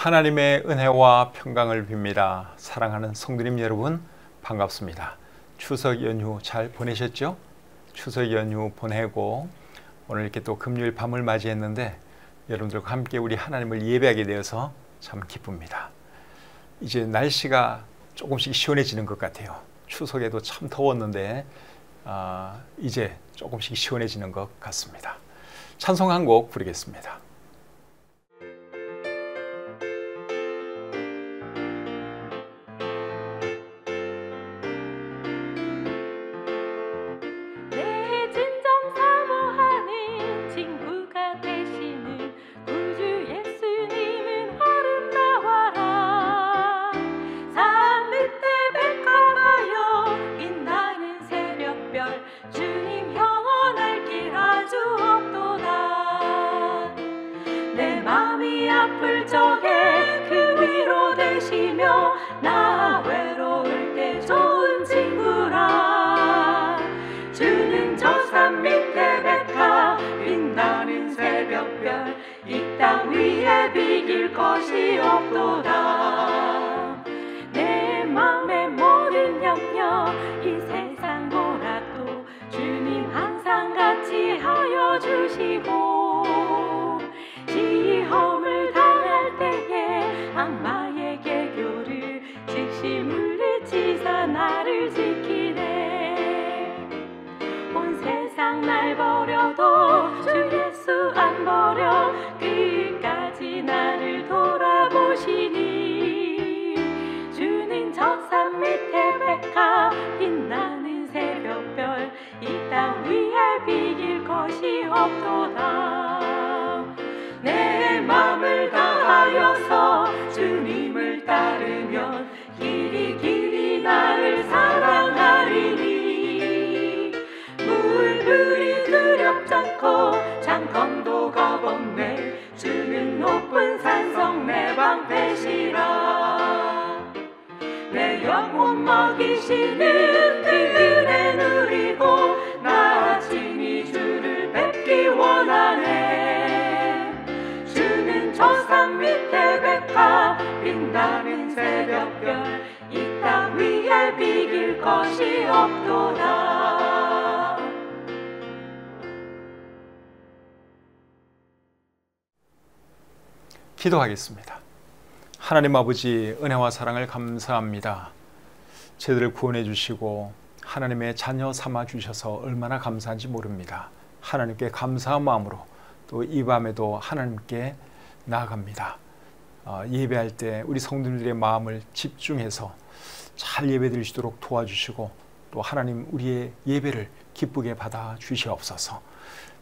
하나님의 은혜와 평강을 빕니다. 사랑하는 성도님 여러분, 반갑습니다. 추석 연휴 잘 보내셨죠? 추석 연휴 보내고 오늘 이렇게 또 금요일 밤을 맞이했는데 여러분들과 함께 우리 하나님을 예배하게 되어서 참 기쁩니다. 이제 날씨가 조금씩 시원해지는 것 같아요. 추석에도 참 더웠는데 이제 조금씩 시원해지는 것 같습니다. 찬송 한 곡 부르겠습니다. 아플 적에 그 위로 되시며 나 외로울 때 좋은 친구라. 주는 저 산 밑에 백합 빛나는 새벽별 이 땅 위에 비길 것이 없도다. 내 맘의 모든 염려 이 세상 보라도 주님 항상 같이 하여 주시고 시험을 당할 때에 악마의 개교를 즉시 물리치사 나를 지키네. 온 세상 날 버려도 주 예수 안 버려 끝까지 나를 돌아보시니. 주는 저 산 밑에 백합 빛나는 새벽별 이 땅 위에 비길 것이 없도다. 내 맘을 다하여서 주님을 따르면 길이 길이 나를 사랑하리니. 물들이 두렵지 않고 장검도 겁없네. 주는 높은 산성 내 방패시라. 내 영혼 먹이시는 그 은혜 누리고 나 친히 주를 뵙기 원하네. 저 산 밑에 백합 빛나는 새벽별 이 땅 위에 비길 것이 없도다. 기도하겠습니다. 하나님 아버지, 은혜와 사랑을 감사합니다. 저희들을 구원해 주시고 하나님의 자녀 삼아 주셔서 얼마나 감사한지 모릅니다. 하나님께 감사한 마음으로 또 이 밤에도 하나님께 나아갑니다. 예배할 때 우리 성도들의 마음을 집중해서 잘 예배드리시도록 도와주시고 또 하나님 우리의 예배를 기쁘게 받아 주시옵소서.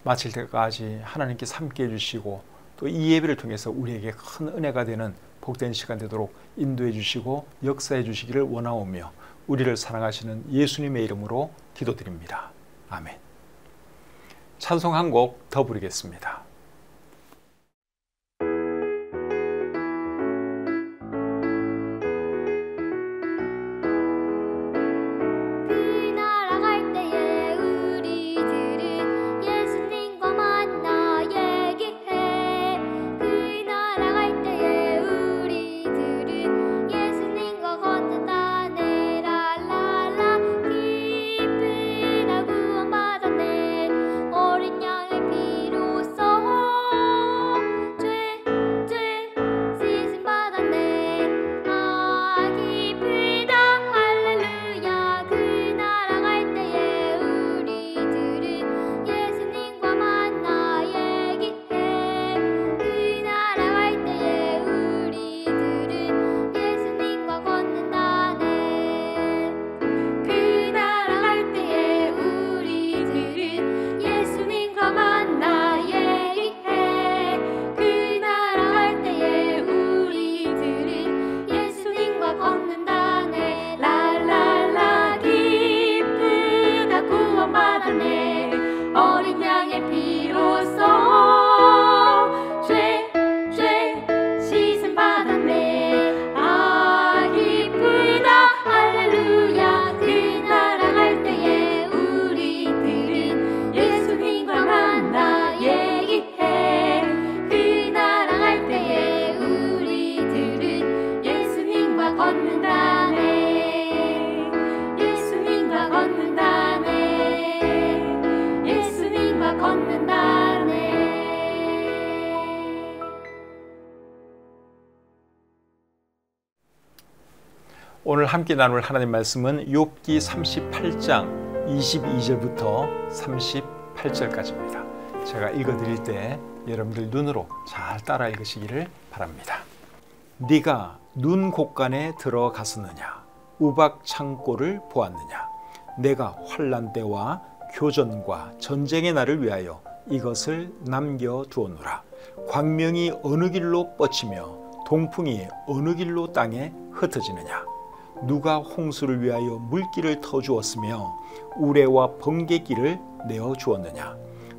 마칠 때까지 하나님께서 함께 해주시고 또 이 예배를 통해서 우리에게 큰 은혜가 되는 복된 시간 되도록 인도해 주시고 역사해 주시기를 원하오며 우리를 사랑하시는 예수님의 이름으로 기도드립니다. 아멘. 찬송 한 곡 더 부르겠습니다. 기쁜 날 구원받았네. 어린 양의 피로써 오늘 함께 나눌 하나님 말씀은 욥기 38장 22절부터 38절까지입니다. 제가 읽어드릴 때 여러분들 눈으로 잘 따라 읽으시기를 바랍니다. 네가 눈 곳간에 들어갔었느냐? 우박 창고를 보았느냐? 내가 환난 때와 교전과 전쟁의 날을 위하여 이것을 남겨두었노라. 광명이 어느 길로 뻗치며 동풍이 어느 길로 땅에 흩어지느냐? 누가 홍수를 위하여 물길을 터주었으며 우레와 번개길을 내어주었느냐?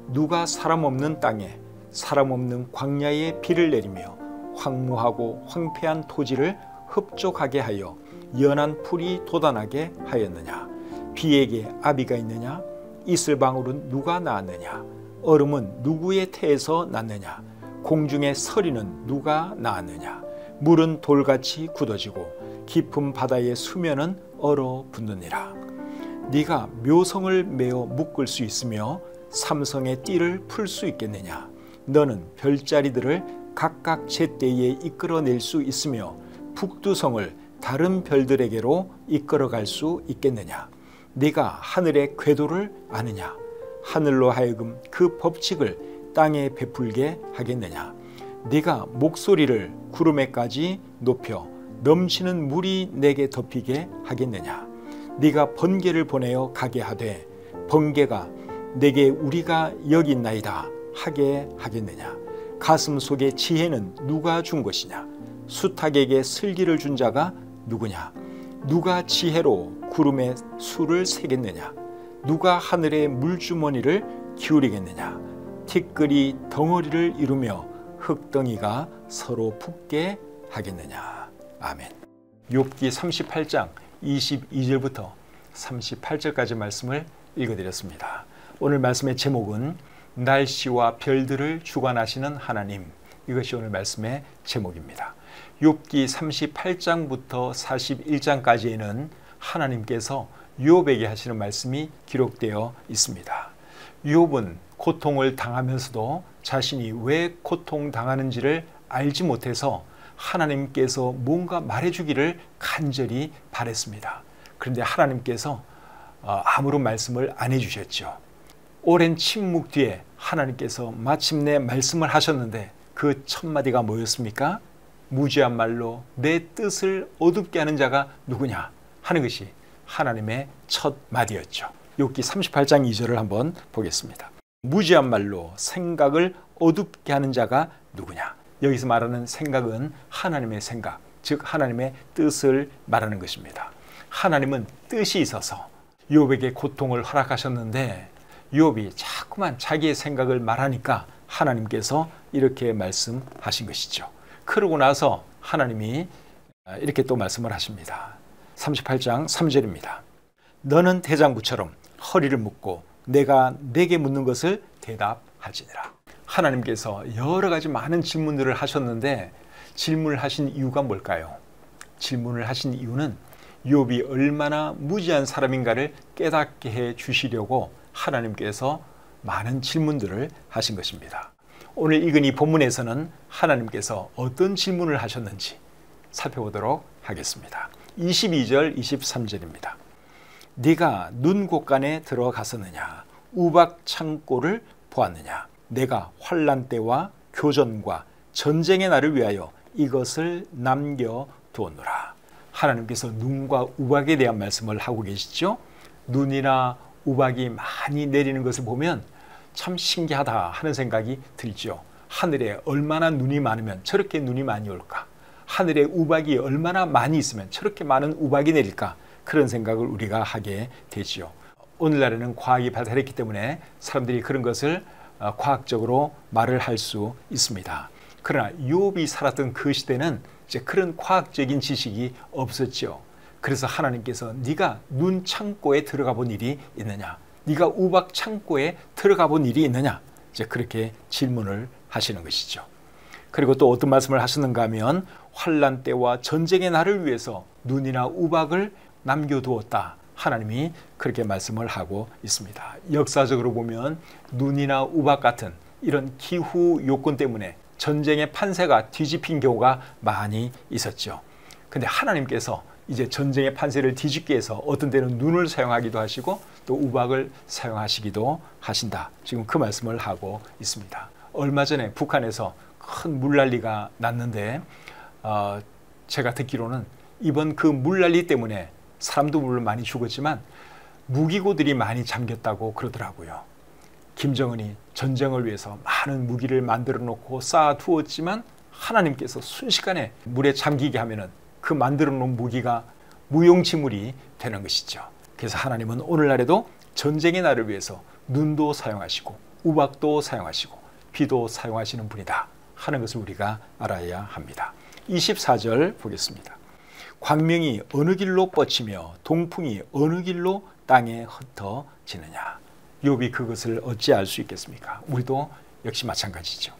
누가 사람 없는 땅에 사람 없는 광야에 비를 내리며 황무하고 황폐한 토지를 흡족하게 하여 연한 풀이 돋아나게 하였느냐? 비에게 아비가 있느냐? 이슬방울은 누가 낳았느냐? 얼음은 누구의 태에서 났느냐? 공중의 서리는 누가 낳았느냐? 물은 돌같이 굳어지고 깊은 바다의 수면은 얼어붙느니라. 네가 묘성을 메어 묶을 수 있으며 삼성의 띠를 풀 수 있겠느냐? 너는 별자리들을 각각 제때에 이끌어낼 수 있으며 북두성을 다른 별들에게로 이끌어갈 수 있겠느냐? 네가 하늘의 궤도를 아느냐? 하늘로 하여금 그 법칙을 땅에 베풀게 하겠느냐? 네가 목소리를 구름에까지 높여 넘치는 물이 내게 덮이게 하겠느냐? 네가 번개를 보내어 가게 하되 번개가 내게 우리가 여기 있나이다 하게 하겠느냐? 가슴 속의 지혜는 누가 준 것이냐? 수탉에게 슬기를 준 자가 누구냐? 누가 지혜로 구름에 수를 세겠느냐? 누가 하늘의 물주머니를 기울이겠느냐? 티끌이 덩어리를 이루며 흙덩이가 서로 붙게 하겠느냐? 아멘. 욥기 38장 22절부터 38절까지 말씀을 읽어드렸습니다. 오늘 말씀의 제목은 날씨와 별들을 주관하시는 하나님, 이것이 오늘 말씀의 제목입니다. 욥기 38장부터 41장까지에는 하나님께서 욥에게 하시는 말씀이 기록되어 있습니다. 욥은 고통을 당하면서도 자신이 왜 고통당하는지를 알지 못해서 하나님께서 뭔가 말해주기를 간절히 바랬습니다. 그런데 하나님께서 아무런 말씀을 안 해주셨죠. 오랜 침묵 뒤에 하나님께서 마침내 말씀을 하셨는데 그 첫 마디가 뭐였습니까? 무지한 말로 내 뜻을 어둡게 하는 자가 누구냐 하는 것이 하나님의 첫 마디였죠. 욥기 38장 2절을 한번 보겠습니다. 무지한 말로 생각을 어둡게 하는 자가 누구냐? 여기서 말하는 생각은 하나님의 생각, 즉 하나님의 뜻을 말하는 것입니다. 하나님은 뜻이 있어서 욥에게 고통을 허락하셨는데 욥이 자꾸만 자기의 생각을 말하니까 하나님께서 이렇게 말씀하신 것이죠. 그러고 나서 하나님이 이렇게 또 말씀을 하십니다. 38장 3절입니다. 너는 대장부처럼 허리를 묶고 내가 내게 묻는 것을 대답하지니라. 하나님께서 여러 가지 많은 질문들을 하셨는데 질문을 하신 이유가 뭘까요? 질문을 하신 이유는 욥이 얼마나 무지한 사람인가를 깨닫게 해 주시려고 하나님께서 많은 질문들을 하신 것입니다. 오늘 읽은 이 본문에서는 하나님께서 어떤 질문을 하셨는지 살펴보도록 하겠습니다. 22절, 23절입니다. 네가 눈 곳간에 들어갔었느냐? 우박 창고를 보았느냐? 내가 환난 때와 교전과 전쟁의 날을 위하여 이것을 남겨두었노라. 하나님께서 눈과 우박에 대한 말씀을 하고 계시죠. 눈이나 우박이 많이 내리는 것을 보면 참 신기하다 하는 생각이 들죠. 하늘에 얼마나 눈이 많으면 저렇게 눈이 많이 올까? 하늘에 우박이 얼마나 많이 있으면 저렇게 많은 우박이 내릴까? 그런 생각을 우리가 하게 되지요. 오늘날에는 과학이 발달했기 때문에 사람들이 그런 것을 과학적으로 말을 할 수 있습니다. 그러나 욥이 살았던 그 시대는 이제 그런 과학적인 지식이 없었죠. 그래서 하나님께서 네가 눈 창고에 들어가 본 일이 있느냐? 네가 우박 창고에 들어가 본 일이 있느냐? 이제 그렇게 질문을 하시는 것이죠. 그리고 또 어떤 말씀을 하시는가 하면 환난 때와 전쟁의 날을 위해서 눈이나 우박을 남겨두었다. 하나님이 그렇게 말씀을 하고 있습니다. 역사적으로 보면 눈이나 우박 같은 이런 기후 요건 때문에 전쟁의 판세가 뒤집힌 경우가 많이 있었죠. 근데 하나님께서 이제 전쟁의 판세를 뒤집기 위해서 어떤 때는 눈을 사용하기도 하시고 또 우박을 사용하시기도 하신다. 지금 그 말씀을 하고 있습니다. 얼마 전에 북한에서 큰 물난리가 났는데 제가 듣기로는 이번 그 물난리 때문에 사람도 물론 많이 죽었지만 무기고들이 많이 잠겼다고 그러더라고요. 김정은이 전쟁을 위해서 많은 무기를 만들어 놓고 쌓아두었지만 하나님께서 순식간에 물에 잠기게 하면은 그 만들어 놓은 무기가 무용지물이 되는 것이죠. 그래서 하나님은 오늘날에도 전쟁의 날을 위해서 눈도 사용하시고 우박도 사용하시고 비도 사용하시는 분이다 하는 것을 우리가 알아야 합니다. 24절 보겠습니다. 광명이 어느 길로 뻗치며 동풍이 어느 길로 땅에 흩어지느냐. 욥이 그것을 어찌 알 수 있겠습니까? 우리도 역시 마찬가지죠.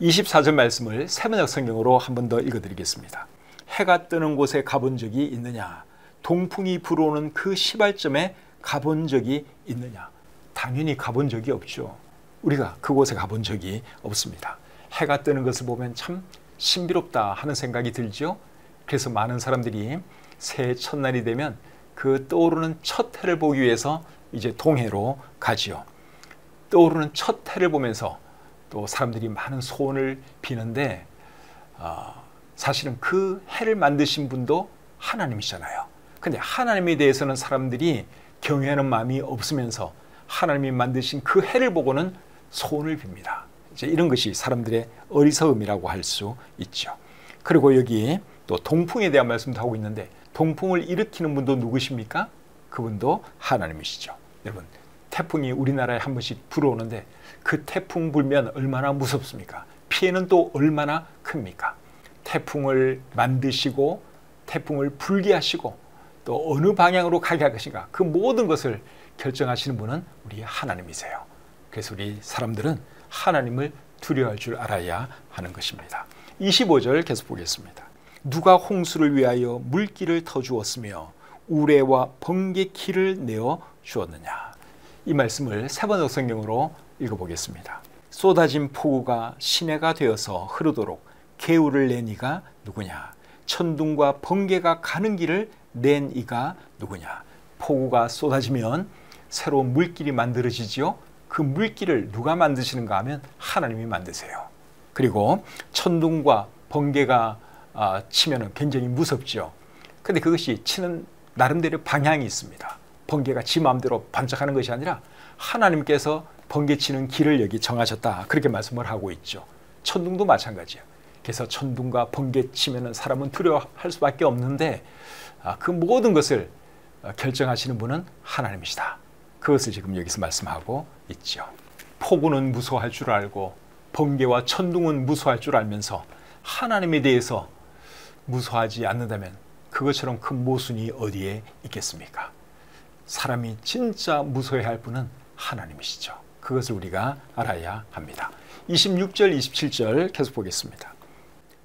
24절 말씀을 세번역 성경으로 한 번 더 읽어드리겠습니다. 해가 뜨는 곳에 가본 적이 있느냐? 동풍이 불어오는 그 시발점에 가본 적이 있느냐? 당연히 가본 적이 없죠. 우리가 그곳에 가본 적이 없습니다. 해가 뜨는 것을 보면 참 신비롭다 하는 생각이 들죠. 그래서 많은 사람들이 새해 첫날이 되면 그 떠오르는 첫 해를 보기 위해서 이제 동해로 가지요. 떠오르는 첫 해를 보면서 또 사람들이 많은 소원을 비는데 사실은 그 해를 만드신 분도 하나님이잖아요. 근데 하나님에 대해서는 사람들이 경외하는 마음이 없으면서 하나님이 만드신 그 해를 보고는 소원을 빕니다. 이제 이런 것이 사람들의 어리석음이라고 할 수 있죠. 그리고 여기 또 동풍에 대한 말씀도 하고 있는데 동풍을 일으키는 분도 누구십니까? 그분도 하나님이시죠. 여러분, 태풍이 우리나라에 한 번씩 불어오는데 그 태풍 불면 얼마나 무섭습니까? 피해는 또 얼마나 큽니까? 태풍을 만드시고 태풍을 불게 하시고 또 어느 방향으로 가게 할 것인가, 그 모든 것을 결정하시는 분은 우리 하나님이세요. 그래서 우리 사람들은 하나님을 두려워할 줄 알아야 하는 것입니다. 25절 계속 보겠습니다. 누가 홍수를 위하여 물길을 터주었으며 우레와 번개 길을 내어 주었느냐. 이 말씀을 세번역 성경으로 읽어보겠습니다. 쏟아진 폭우가 시내가 되어서 흐르도록 개울을 낸 이가 누구냐. 천둥과 번개가 가는 길을 낸 이가 누구냐. 폭우가 쏟아지면 새로운 물길이 만들어지지요. 그 물길을 누가 만드시는가 하면 하나님이 만드세요. 그리고 천둥과 번개가 치면 굉장히 무섭죠. 근데 그것이 치는 나름대로 방향이 있습니다. 번개가 지 마음대로 반짝하는 것이 아니라 하나님께서 번개 치는 길을 여기 정하셨다, 그렇게 말씀을 하고 있죠. 천둥도 마찬가지예요. 그래서 천둥과 번개 치면 사람은 두려워할 수밖에 없는데 그 모든 것을 결정하시는 분은 하나님이시다. 그것을 지금 여기서 말씀하고 있죠. 폭우는 무서워할 줄 알고 번개와 천둥은 무서워할 줄 알면서 하나님에 대해서 무서워하지 않는다면 그것처럼 큰 모순이 어디에 있겠습니까? 사람이 진짜 무서워해야 할 분은 하나님이시죠. 그것을 우리가 알아야 합니다. 26절, 27절 계속 보겠습니다.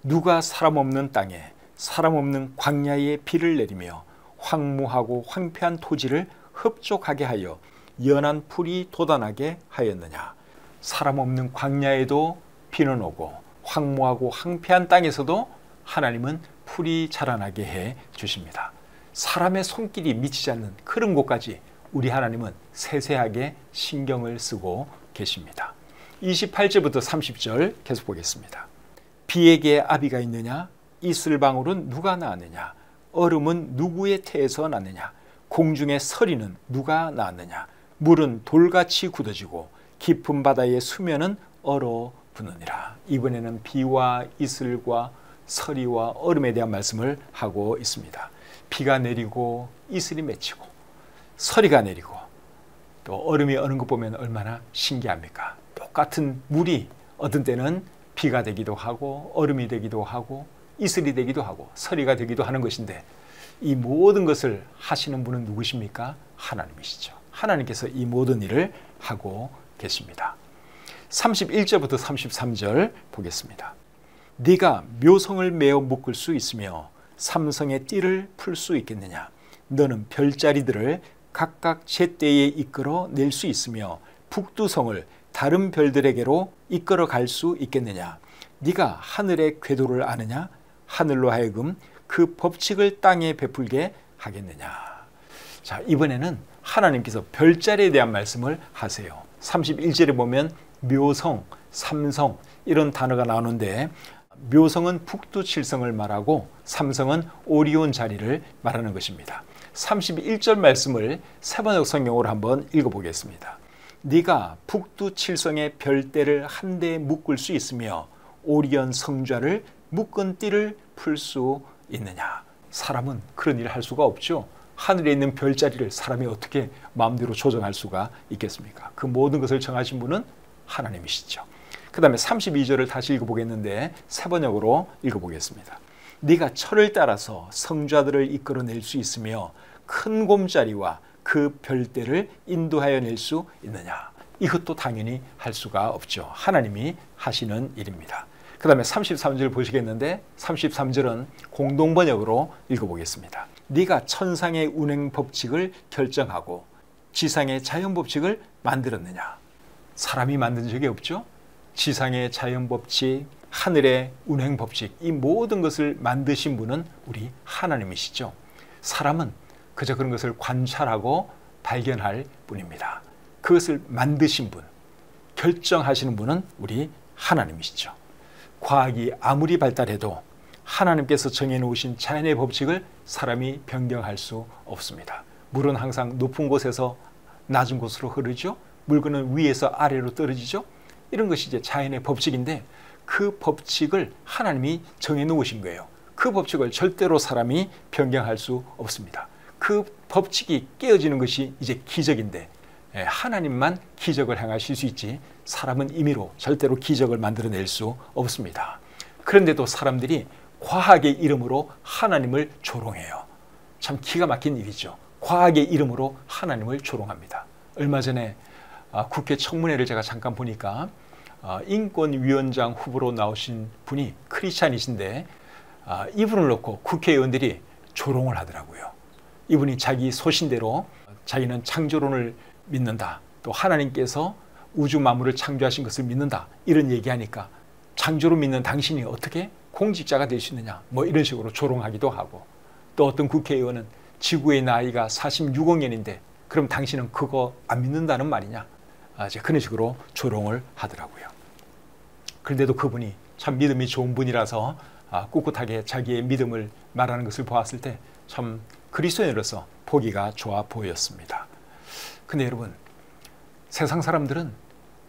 누가 사람 없는 땅에 사람 없는 광야에 비를 내리며 황무하고 황폐한 토지를 흡족하게 하여 연한 풀이 돋아나게 하였느냐. 사람 없는 광야에도 비는 오고 황무하고 황폐한 땅에서도 하나님은 풀이 자라나게 해 주십니다. 사람의 손길이 미치지 않는 그런 곳까지 우리 하나님은 세세하게 신경을 쓰고 계십니다. 28절부터 30절 계속 보겠습니다. 비에게 아비가 있느냐? 이슬방울은 누가 낳았느냐? 얼음은 누구의 태에서 났느냐? 공중의 서리는 누가 낳았느냐? 물은 돌같이 굳어지고 깊은 바다의 수면은 얼어붙느니라. 이번에는 비와 이슬과 서리와 얼음에 대한 말씀을 하고 있습니다. 비가 내리고 이슬이 맺히고 서리가 내리고 또 얼음이 어는 것 보면 얼마나 신기합니까? 똑같은 물이 어떤 때는 비가 되기도 하고 얼음이 되기도 하고 이슬이 되기도 하고 서리가 되기도 하는 것인데 이 모든 것을 하시는 분은 누구십니까? 하나님이시죠. 하나님께서 이 모든 일을 하고 계십니다. 31절부터 33절 보겠습니다. 네가 묘성을 메어 묶을 수 있으며 삼성의 띠를 풀 수 있겠느냐? 너는 별자리들을 각각 제때에 이끌어 낼 수 있으며 북두성을 다른 별들에게로 이끌어 갈 수 있겠느냐? 네가 하늘의 궤도를 아느냐? 하늘로 하여금 그 법칙을 땅에 베풀게 하겠느냐. 자, 이번에는 하나님께서 별자리에 대한 말씀을 하세요. 31절에 보면 묘성, 삼성 이런 단어가 나오는데, 묘성은 북두칠성을 말하고 삼성은 오리온 자리를 말하는 것입니다. 31절 말씀을 세번역 성경으로 한번 읽어보겠습니다. 네가 북두칠성의 별대를 한데 묶을 수 있으며 오리온 성좌를 묶은 띠를 풀 수 있느냐. 사람은 그런 일을 할 수가 없죠. 하늘에 있는 별자리를 사람이 어떻게 마음대로 조정할 수가 있겠습니까? 그 모든 것을 정하신 분은 하나님이시죠. 그 다음에 32절을 다시 읽어보겠는데 세번역으로 읽어보겠습니다. 네가 철을 따라서 성좌들을 이끌어낼 수 있으며 큰 곰자리와 그 별대를 인도하여 낼 수 있느냐. 이것도 당연히 할 수가 없죠. 하나님이 하시는 일입니다. 그 다음에 33절 보시겠는데 33절은 공동번역으로 읽어보겠습니다. 네가 천상의 운행 법칙을 결정하고 지상의 자연 법칙을 만들었느냐. 사람이 만든 적이 없죠. 지상의 자연 법칙, 하늘의 운행 법칙, 이 모든 것을 만드신 분은 우리 하나님이시죠. 사람은 그저 그런 것을 관찰하고 발견할 뿐입니다. 그것을 만드신 분, 결정하시는 분은 우리 하나님이시죠. 과학이 아무리 발달해도 하나님께서 정해놓으신 자연의 법칙을 사람이 변경할 수 없습니다. 물은 항상 높은 곳에서 낮은 곳으로 흐르죠. 물건은 위에서 아래로 떨어지죠. 이런 것이 이제 자연의 법칙인데, 그 법칙을 하나님이 정해놓으신 거예요. 그 법칙을 절대로 사람이 변경할 수 없습니다. 그 법칙이 깨어지는 것이 이제 기적인데, 하나님만 기적을 행하실 수 있지 사람은 임의로 절대로 기적을 만들어낼 수 없습니다. 그런데도 사람들이 과학의 이름으로 하나님을 조롱해요. 참 기가 막힌 일이죠. 과학의 이름으로 하나님을 조롱합니다. 얼마 전에 국회 청문회를 제가 잠깐 보니까 인권위원장 후보로 나오신 분이 크리스찬이신데, 이분을 놓고 국회의원들이 조롱을 하더라고요. 이분이 자기 소신대로 자기는 창조론을 믿는다, 또 하나님께서 우주 만물을 창조하신 것을 믿는다, 이런 얘기하니까 창조를 믿는 당신이 어떻게 공직자가 될 수 있느냐, 뭐 이런 식으로 조롱하기도 하고, 또 어떤 국회의원은 지구의 나이가 46억 년인데 그럼 당신은 그거 안 믿는다는 말이냐, 그런 식으로 조롱을 하더라고요. 그런데도 그분이 참 믿음이 좋은 분이라서 꿋꿋하게 자기의 믿음을 말하는 것을 보았을 때 참 그리스도인으로서 보기가 좋아 보였습니다. 근데 여러분, 세상 사람들은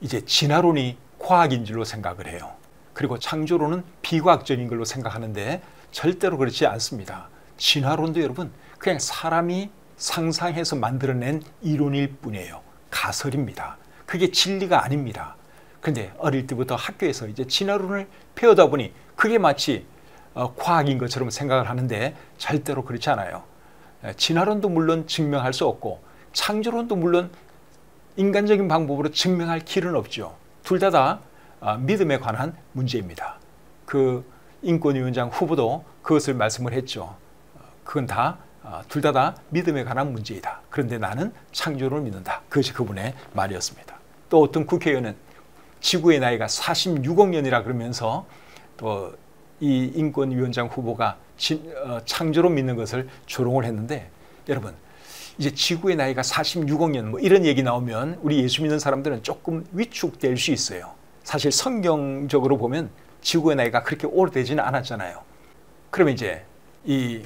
이제 진화론이 과학인 줄로 생각을 해요. 그리고 창조론은 비과학적인 걸로 생각하는데 절대로 그렇지 않습니다. 진화론도 여러분 그냥 사람이 상상해서 만들어낸 이론일 뿐이에요. 가설입니다. 그게 진리가 아닙니다. 그런데 어릴 때부터 학교에서 이제 진화론을 배우다 보니 그게 마치 과학인 것처럼 생각을 하는데 절대로 그렇지 않아요. 진화론도 물론 증명할 수 없고 창조론도 물론 인간적인 방법으로 증명할 길은 없죠. 둘 다 믿음에 관한 문제입니다. 그 인권위원장 후보도 그것을 말씀을 했죠. 그건 둘 다 믿음에 관한 문제이다. 그런데 나는 창조론을 믿는다. 그것이 그분의 말이었습니다. 또 어떤 국회의원은 지구의 나이가 46억 년이라 그러면서 또 이 인권위원장 후보가 창조론 믿는 것을 조롱을 했는데, 여러분 이제 지구의 나이가 46억 년 뭐 이런 얘기 나오면 우리 예수 믿는 사람들은 조금 위축될 수 있어요. 사실 성경적으로 보면 지구의 나이가 그렇게 오래되지는 않았잖아요. 그러면 이제 이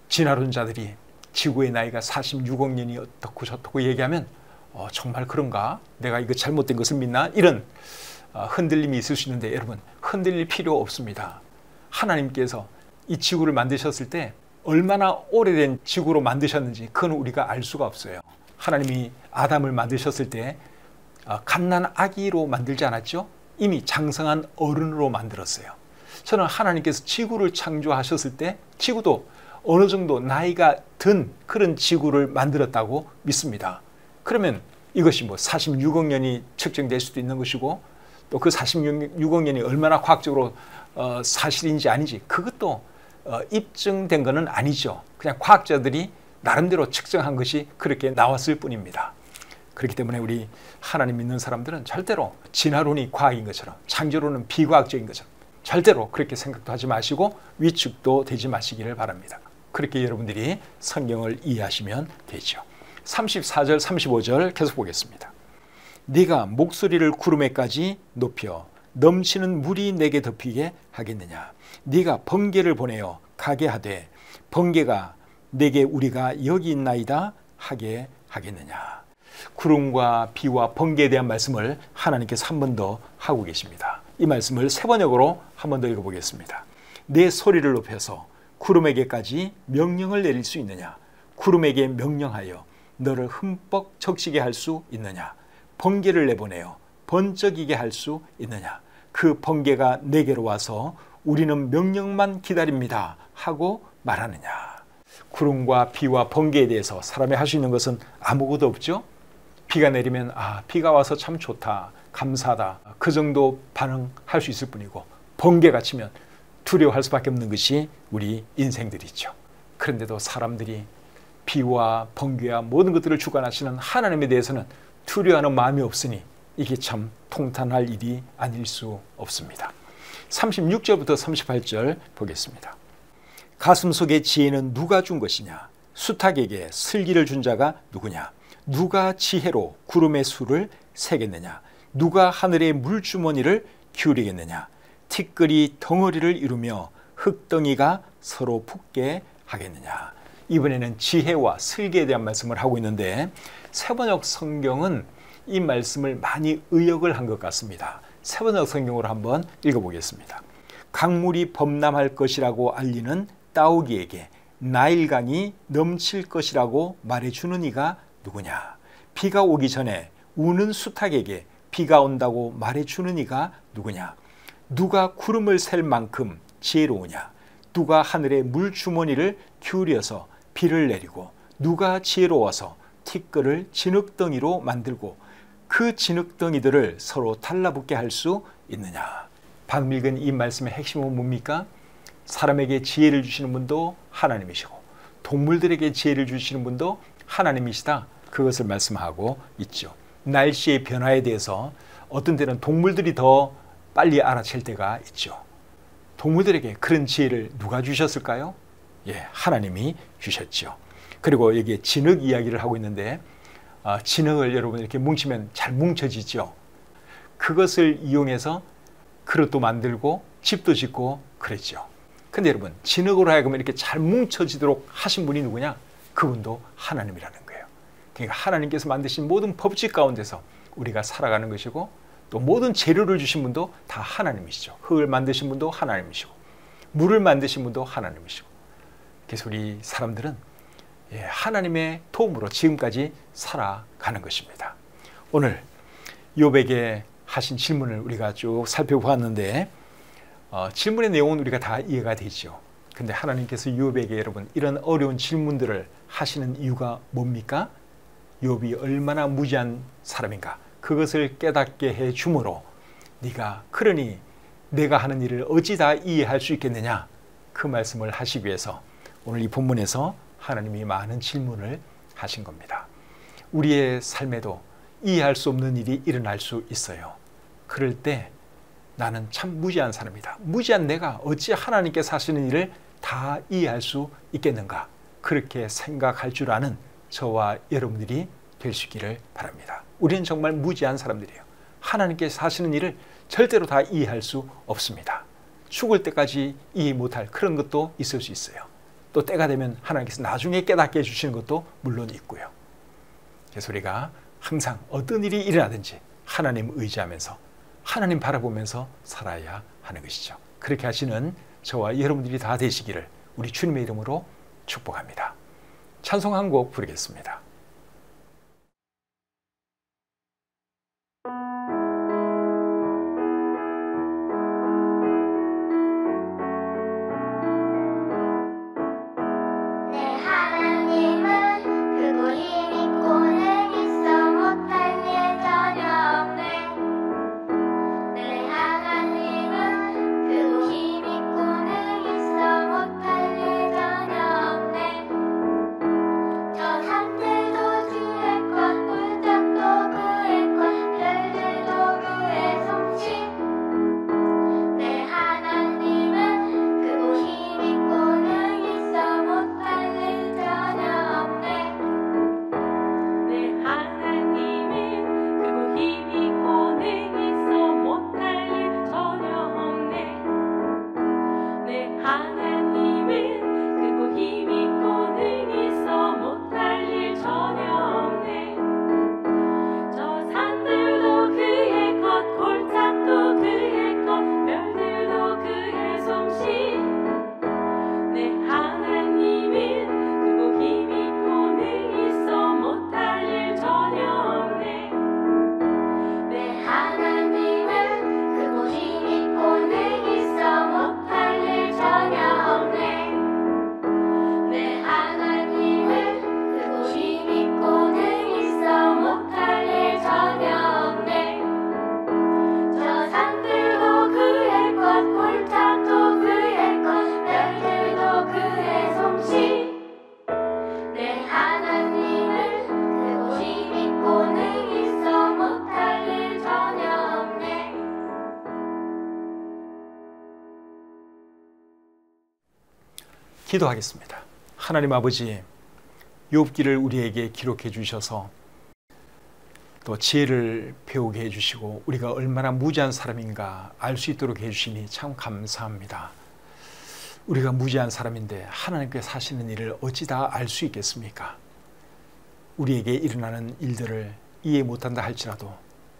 진화론자들이 지구의 나이가 46억 년이 어떻고 저떻고 얘기하면 정말 그런가? 내가 이거 잘못된 것을 믿나? 이런 흔들림이 있을 수 있는데, 여러분 흔들릴 필요 없습니다. 하나님께서 이 지구를 만드셨을 때 얼마나 오래된 지구로 만드셨는지 그건 우리가 알 수가 없어요. 하나님이 아담을 만드셨을 때 갓난 아기로 만들지 않았죠? 이미 장성한 어른으로 만들었어요. 저는 하나님께서 지구를 창조하셨을 때 지구도 어느 정도 나이가 든 그런 지구를 만들었다고 믿습니다. 그러면 이것이 뭐 46억 년이 측정될 수도 있는 것이고, 또 그 46억 년이 얼마나 과학적으로 사실인지 아닌지 그것도 입증된 것은 아니죠. 그냥 과학자들이 나름대로 측정한 것이 그렇게 나왔을 뿐입니다. 그렇기 때문에 우리 하나님 믿는 사람들은 절대로 진화론이 과학인 것처럼 창조론은 비과학적인 것처럼 절대로 그렇게 생각도 하지 마시고 위축도 되지 마시기를 바랍니다. 그렇게 여러분들이 성경을 이해하시면 되죠. 34절 35절 계속 보겠습니다. 네가 목소리를 구름에까지 높여 넘치는 물이 내게 덮이게 하겠느냐. 네가 번개를 보내어 가게 하되 번개가 내게 우리가 여기 있나이다 하게 하겠느냐. 구름과 비와 번개에 대한 말씀을 하나님께서 한 번 더 하고 계십니다. 이 말씀을 세 번역으로 한 번 더 읽어보겠습니다. 내 소리를 높여서 구름에게까지 명령을 내릴 수 있느냐. 구름에게 명령하여 너를 흠뻑 적시게 할 수 있느냐. 번개를 내보내어 번쩍이게 할 수 있느냐. 그 번개가 내게로 와서 우리는 명령만 기다립니다 하고 말하느냐. 구름과 비와 번개에 대해서 사람이 할 수 있는 것은 아무것도 없죠. 비가 내리면 비가 와서 참 좋다, 감사하다, 그 정도 반응할 수 있을 뿐이고, 번개가 치면 두려워할 수밖에 없는 것이 우리 인생들이죠. 그런데도 사람들이 비와 번개와 모든 것들을 주관하시는 하나님에 대해서는 두려워하는 마음이 없으니 이게 참 통탄할 일이 아닐 수 없습니다. 36절부터 38절 보겠습니다. 가슴 속의 지혜는 누가 준 것이냐. 수탉에게 슬기를 준 자가 누구냐. 누가 지혜로 구름의 수를 세겠느냐. 누가 하늘의 물주머니를 기울이겠느냐. 티끌이 덩어리를 이루며 흙덩이가 서로 붙게 하겠느냐. 이번에는 지혜와 슬기에 대한 말씀을 하고 있는데 세번역 성경은 이 말씀을 많이 의역을 한 것 같습니다. 세번역 성경으로 한번 읽어보겠습니다. 강물이 범람할 것이라고 알리는 따오기에게 나일강이 넘칠 것이라고 말해주는 이가 누구냐. 비가 오기 전에 우는 수탉에게 비가 온다고 말해주는 이가 누구냐. 누가 구름을 셀 만큼 지혜로우냐. 누가 하늘의 물주머니를 기울여서 비를 내리고 누가 지혜로워서 티끌을 진흙덩이로 만들고 그 진흙덩이들을 서로 달라붙게 할 수 있느냐. 방금 읽은 이 말씀의 핵심은 뭡니까? 사람에게 지혜를 주시는 분도 하나님이시고 동물들에게 지혜를 주시는 분도 하나님이시다. 그것을 말씀하고 있죠. 날씨의 변화에 대해서 어떤 때는 동물들이 더 빨리 알아챌 때가 있죠. 동물들에게 그런 지혜를 누가 주셨을까요? 하나님이 주셨죠. 그리고 여기에 진흙 이야기를 하고 있는데 진흙을 여러분 이렇게 뭉치면 잘 뭉쳐지죠. 그것을 이용해서 그릇도 만들고 집도 짓고 그랬죠. 근데 여러분 진흙으로 하여금 이렇게 잘 뭉쳐지도록 하신 분이 누구냐? 그분도 하나님이라는 거예요. 그러니까 하나님께서 만드신 모든 법칙 가운데서 우리가 살아가는 것이고 또 모든 재료를 주신 분도 다 하나님이시죠. 흙을 만드신 분도 하나님이시고 물을 만드신 분도 하나님이시고. 그래서 우리 사람들은 하나님의 도움으로 지금까지 살아가는 것입니다. 오늘 욥에게 하신 질문을 우리가 쭉 살펴보았는데 질문의 내용은 우리가 다 이해가 되죠. 근데 하나님께서 욥에게 여러분 이런 어려운 질문들을 하시는 이유가 뭡니까? 욥이 얼마나 무지한 사람인가 그것을 깨닫게 해 주므로 네가 그러니 내가 하는 일을 어찌 다 이해할 수 있겠느냐 그 말씀을 하시기 위해서 오늘 이 본문에서 하나님이 많은 질문을 하신 겁니다. 우리의 삶에도 이해할 수 없는 일이 일어날 수 있어요. 그럴 때 나는 참 무지한 사람이다. 무지한 내가 어찌 하나님께서 하시는 일을 다 이해할 수 있겠는가. 그렇게 생각할 줄 아는 저와 여러분들이 되시기를 바랍니다. 우리는 정말 무지한 사람들이에요. 하나님께서 하시는 일을 절대로 다 이해할 수 없습니다. 죽을 때까지 이해 못할 그런 것도 있을 수 있어요. 또 때가 되면 하나님께서 나중에 깨닫게 해주시는 것도 물론 있고요. 그래서 우리가 항상 어떤 일이 일어나든지 하나님 의지하면서 하나님 바라보면서 살아야 하는 것이죠. 그렇게 하시는 저와 여러분들이 다 되시기를 우리 주님의 이름으로 축복합니다. 찬송 한 곡 부르겠습니다. 저 산들 기도하겠습니다. 하나님 아버지, 욥기를 우리에게 기록해 주셔서 또 지혜를 배우게 해주시고 우리가 얼마나 무지한 사람인가 알 수 있도록 해주시니 참 감사합니다. 우리가 무지한 사람인데 하나님께 사시는 일을 어찌 다 알 수 있겠습니까? 우리에게 일어나는 일들을 이해 못한다 할지라도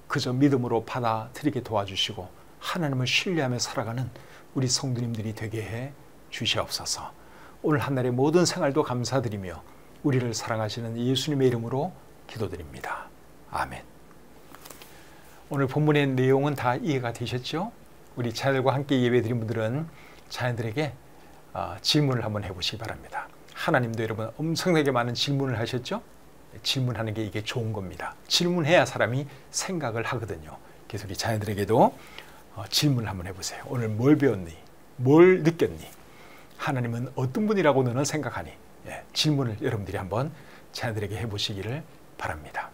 그저 믿음으로 받아들이게 도와주시고 하나님을 신뢰하며 살아가는 우리 성도님들이 되게 해 주시옵소서. 오늘 한날의 모든 생활도 감사드리며 우리를 사랑하시는 예수님의 이름으로 기도드립니다. 아멘. 오늘 본문의 내용은 다 이해가 되셨죠? 우리 자녀들과 함께 예배드린 분들은 자녀들에게 질문을 한번 해보시기 바랍니다. 하나님도 여러분 엄청나게 많은 질문을 하셨죠? 질문하는 게 이게 좋은 겁니다. 질문해야 사람이 생각을 하거든요. 그래서 우리 자녀들에게도 질문을 한번 해보세요. 오늘 뭘 배웠니? 뭘 느꼈니? 하나님은 어떤 분이라고 너는 생각하니? 질문을 여러분들이 한번 자녀들에게 해보시기를 바랍니다.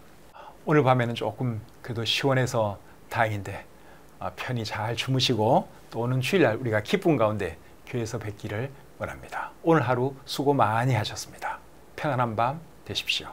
오늘 밤에는 조금 그래도 시원해서 다행인데 편히 잘 주무시고 또 오는 주일날 우리가 기쁨 가운데 교회에서 뵙기를 원합니다. 오늘 하루 수고 많이 하셨습니다. 평안한 밤 되십시오.